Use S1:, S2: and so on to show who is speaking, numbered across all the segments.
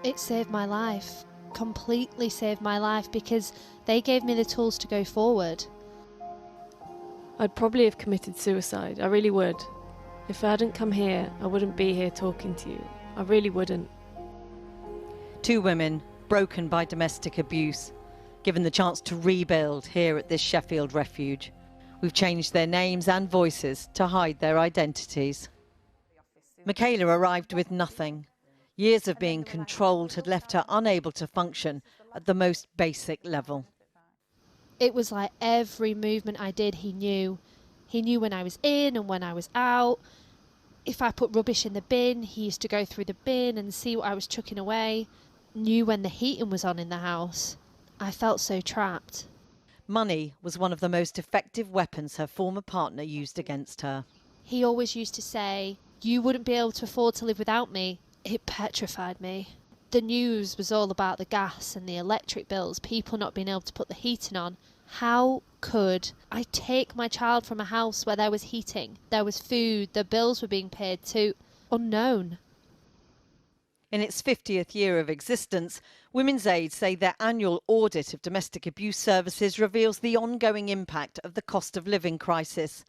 S1: It saved my life, completely saved my life, because they gave me the tools to go forward.
S2: I'd probably have committed suicide, I really would. If I hadn't come here, I wouldn't be here talking to you. I really wouldn't.
S3: Two women broken by domestic abuse, given the chance to rebuild here at this Sheffield refuge. We've changed their names and voices to hide their identities. Michaela arrived with nothing. Years of being controlled had left her unable to function at the most basic level.
S1: It was like every movement I did, he knew. He knew when I was in and when I was out. If I put rubbish in the bin, he used to go through the bin and see what I was chucking away. Knew when the heating was on in the house. I felt so trapped.
S3: Money was one of the most effective weapons her former partner used against her.
S1: He always used to say, "You wouldn't be able to afford to live without me." It petrified me. The news was all about the gas and the electric bills, people not being able to put the heating on. How could I take my child from a house where there was heating, there was food, the bills were being paid to unknown?
S3: In its 50th year of existence, Women's Aid say their annual audit of domestic abuse services reveals the ongoing impact of the cost of living crisis.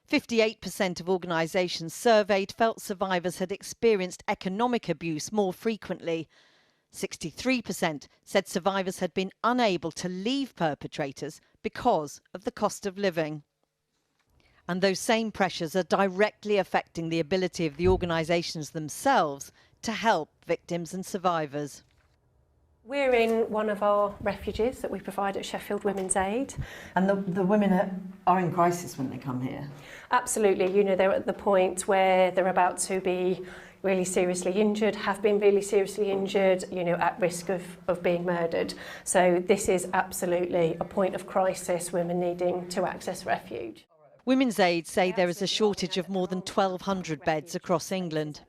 S3: 58% of organisations surveyed felt survivors had experienced economic abuse more frequently. 63% said survivors had been unable to leave perpetrators because of the cost of living. And those same pressures are directly affecting the ability of the organisations themselves to help victims and survivors.
S4: We're in one of our refuges that we provide at Sheffield Women's Aid.
S5: And the women are in crisis when they come here?
S4: Absolutely. You know, they're at the point where they're about to be really seriously injured, have been really seriously injured, you know, at risk of being murdered. So this is absolutely a point of crisis, women needing to access refuge.
S3: Women's Aid say there is a shortage of more than 1,200 beds across England.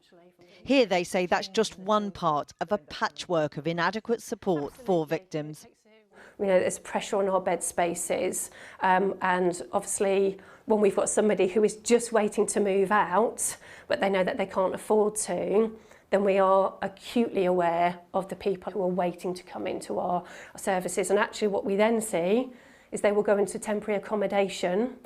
S3: Here they say that's just one part of a patchwork of inadequate support for victims.
S4: You know, there's pressure on our bed spaces, and obviously when we've got somebody who is just waiting to move out, but they know that they can't afford to, then we are acutely aware of the people who are waiting to come into our services. And actually what we then see is they will go into temporary accommodation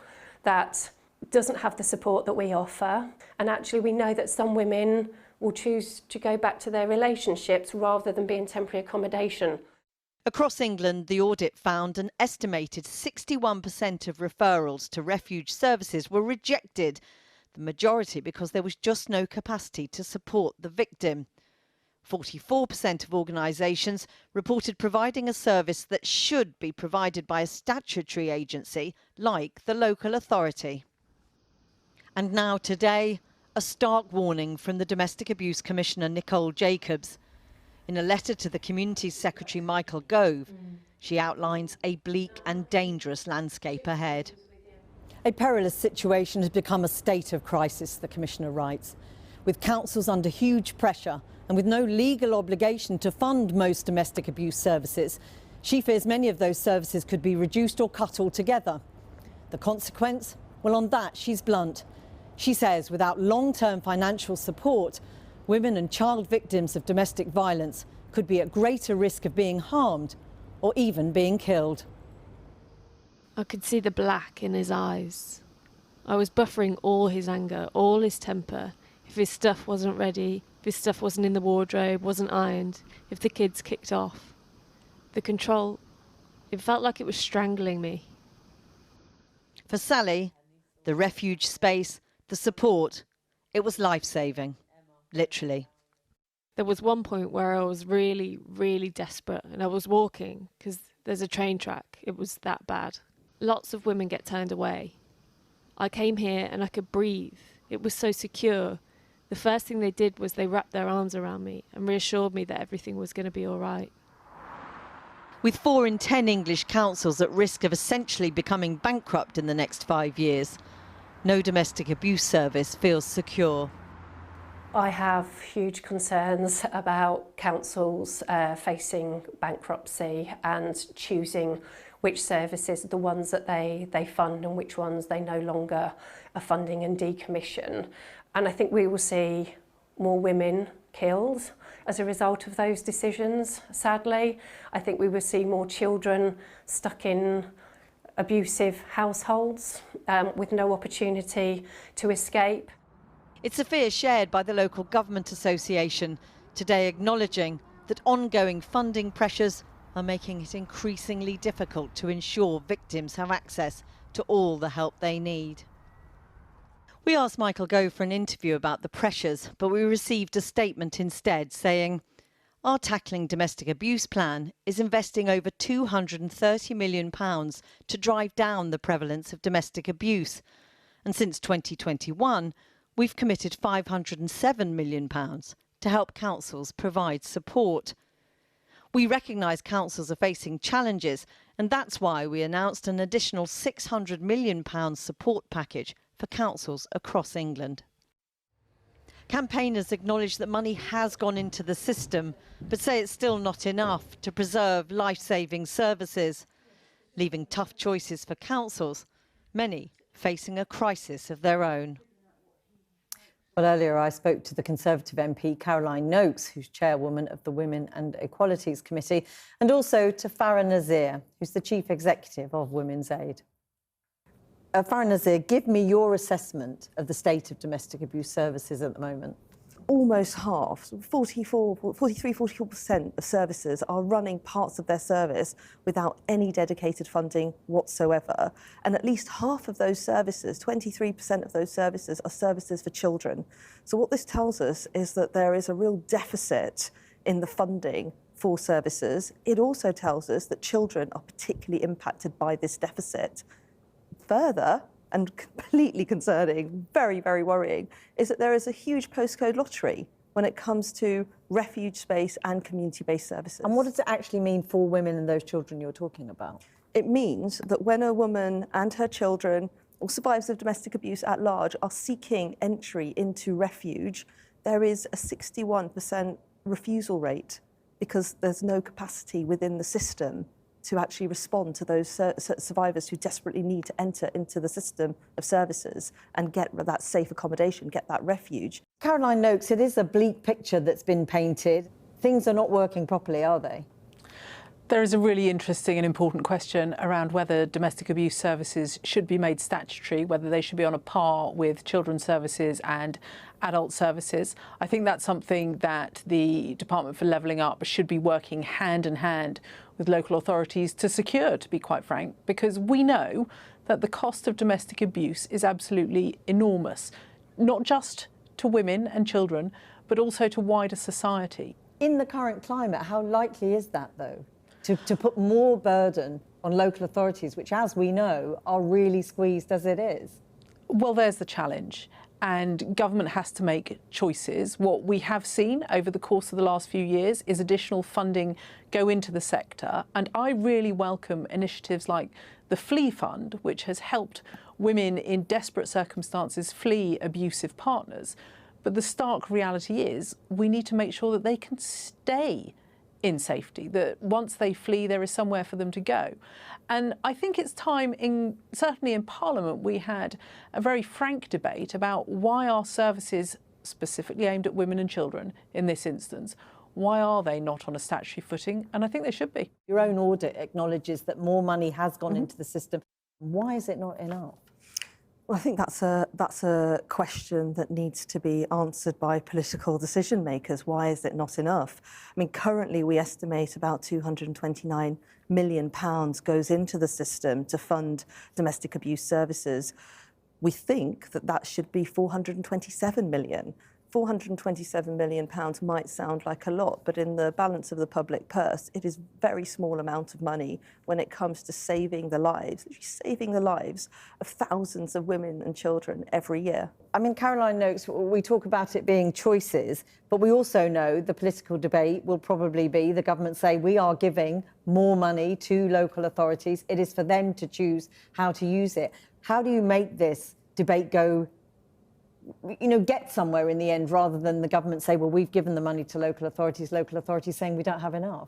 S4: that doesn't have the support that we offer. And actually we know that some women will choose to go back to their relationships rather than be in temporary accommodation.
S3: Across England, the audit found an estimated 61% of referrals to refuge services were rejected, the majority because there was just no capacity to support the victim. 44% of organisations reported providing a service that should be provided by a statutory agency like the local authority. And now today, a stark warning from the Domestic Abuse Commissioner Nicole Jacobs. In a letter to the Communities Secretary Michael Gove, she outlines a bleak and dangerous landscape ahead.
S5: A perilous situation has become a state of crisis, the Commissioner writes. With councils under huge pressure and with no legal obligation to fund most domestic abuse services, she fears many of those services could be reduced or cut altogether. The consequence? Well, on that, she's blunt. She says without long-term financial support, women and child victims of domestic violence could be at greater risk of being harmed or even being killed.
S2: I could see the black in his eyes. I was buffering all his anger, all his temper. If his stuff wasn't ready, if his stuff wasn't in the wardrobe, wasn't ironed, if the kids kicked off. The control, it felt like it was strangling me.
S3: For Sally, the refuge space, the support, it was life-saving, literally.
S2: There was one point where I was really, really desperate and I was walking because there's a train track. It was that bad. Lots of women get turned away. I came here and I could breathe. It was so secure. The first thing they did was they wrapped their arms around me and reassured me that everything was going to be all right.
S3: With 4 in 10 English councils at risk of essentially becoming bankrupt in the next 5 years, no domestic abuse service feels secure.
S4: I have huge concerns about councils facing bankruptcy and choosing which services are the ones that they fund and which ones they no longer are funding and decommission. And I think we will see more women killed as a result of those decisions, sadly. I think we will see more children stuck in abusive households with no opportunity to escape.
S3: It's a fear shared by the local government association, today acknowledging that ongoing funding pressures are making it increasingly difficult to ensure victims have access to all the help they need. We asked Michael Gove for an interview about the pressures, but we received a statement instead saying, "Our Tackling Domestic Abuse plan is investing over £230 million to drive down the prevalence of domestic abuse. And since 2021, we've committed £507 million to help councils provide support. We recognise councils are facing challenges, and that's why we announced an additional £600 million support package for councils across England." Campaigners acknowledge that money has gone into the system, but say it's still not enough to preserve life-saving services, leaving tough choices for councils, many facing a crisis of their own.
S5: Well, earlier I spoke to the Conservative MP Caroline Noakes, who's chairwoman of the Women and Equalities Committee, and also to Farah Nazir, who's the chief executive of Women's Aid. Farah Nazir, give me your assessment of the state of domestic abuse services at the moment.
S6: Almost half, 43-44% of services are running parts of their service without any dedicated funding whatsoever. And at least half of those services, 23% of those services, are services for children. So what this tells us is that there is a real deficit in the funding for services. It also tells us that children are particularly impacted by this deficit. Further, and completely concerning, very, very worrying, is that there is a huge postcode lottery when it comes to refuge space and community-based services.
S5: And what does it actually mean for women and those children you're talking about?
S6: It means that when a woman and her children or survivors of domestic abuse at large are seeking entry into refuge, there is a 61% refusal rate because there's no capacity within the system to actually respond to those survivors who desperately need to enter into the system of services and get that safe accommodation, get that refuge.
S5: Caroline Noakes, it is a bleak picture that's been painted. Things are not working properly, are they?
S7: There is a really interesting and important question around whether domestic abuse services should be made statutory, whether they should be on a par with children's services and adult services. I think that's something that the Department for Levelling Up should be working hand in hand with local authorities to secure, to be quite frank, because we know that the cost of domestic abuse is absolutely enormous, not just to women and children, but also to wider society.
S5: In the current climate, how likely is that, though, to put more burden on local authorities, which, as we know, are really squeezed as it is?
S7: Well, there's the challenge. And government has to make choices. What we have seen over the course of the last few years is additional funding go into the sector. And I really welcome initiatives like the Flee Fund, which has helped women in desperate circumstances flee abusive partners. But the stark reality is we need to make sure that they can stay in safety, that once they flee, there is somewhere for them to go. And I think it's time, certainly in Parliament, we had a very frank debate about why our services, specifically aimed at women and children in this instance, why are they not on a statutory footing? And I think they should be.
S5: Your own audit acknowledges that more money has gone into the system. Why is it not enough?
S6: Well, I think that's a question that needs to be answered by political decision makers. Why is it not enough? I mean, currently we estimate about £229 million goes into the system to fund domestic abuse services. We think that that should be £427 million. £427 million might sound like a lot, but in the balance of the public purse, it is a very small amount of money when it comes to saving the lives of thousands of women and children every year.
S5: I mean, Caroline Noakes, we talk about it being choices, but we also know the political debate will probably be the government say we are giving more money to local authorities. It is for them to choose how to use it. How do you make this debate go, get somewhere in the end, rather than the government say, well, we've given the money to local authorities saying we don't have enough?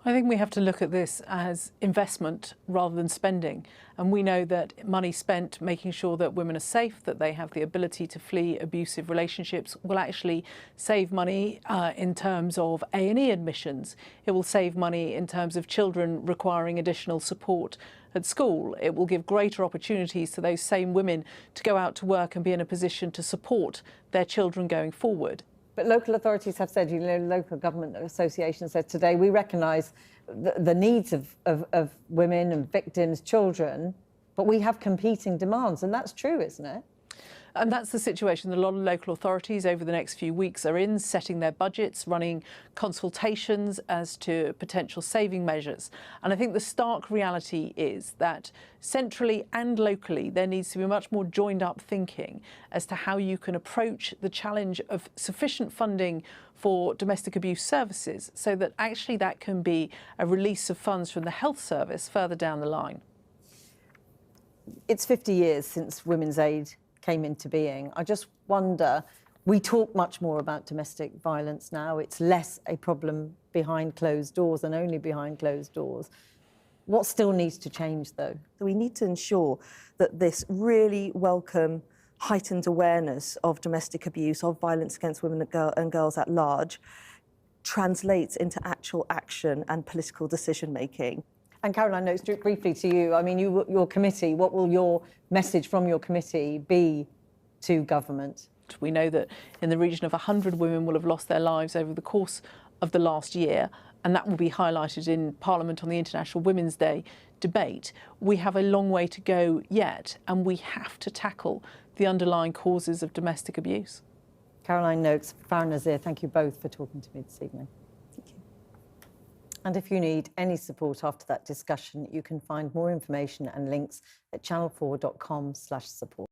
S7: I think we have to look at this as investment rather than spending. And we know that money spent making sure that women are safe, that they have the ability to flee abusive relationships, will actually save money in terms of A&E admissions. It will save money in terms of children requiring additional support at school. It will give greater opportunities to those same women to go out to work and be in a position to support their children going forward.
S5: But local authorities have said, local government associations said today, we recognise the needs of women and victims, children, but we have competing demands, and that's true, isn't it?
S7: And that's the situation that a lot of local authorities over the next few weeks are in, setting their budgets, running consultations as to potential saving measures. And I think the stark reality is that centrally and locally there needs to be much more joined up thinking as to how you can approach the challenge of sufficient funding for domestic abuse services so that actually that can be a release of funds from the health service further down the line.
S5: It's 50 years since Women's Aid came into being. I just wonder, we talk much more about domestic violence now. It's less a problem behind closed doors and only behind closed doors. What still needs to change, though?
S6: We need to ensure that this really welcome heightened awareness of domestic abuse, of violence against women and girls at large, translates into actual action and political decision-making.
S5: And Caroline, no, briefly to you, I mean, your committee, what will your message from your committee be to government?
S7: We know that in the region of 100 women will have lost their lives over the course of the last year, and that will be highlighted in Parliament on the International Women's Day debate. We have a long way to go yet, and we have to tackle the underlying causes of domestic abuse.
S5: Caroline Noakes, Farah Nazir, thank you both for talking to me this evening. And if you need any support after that discussion, you can find more information and links at channel4.com/support.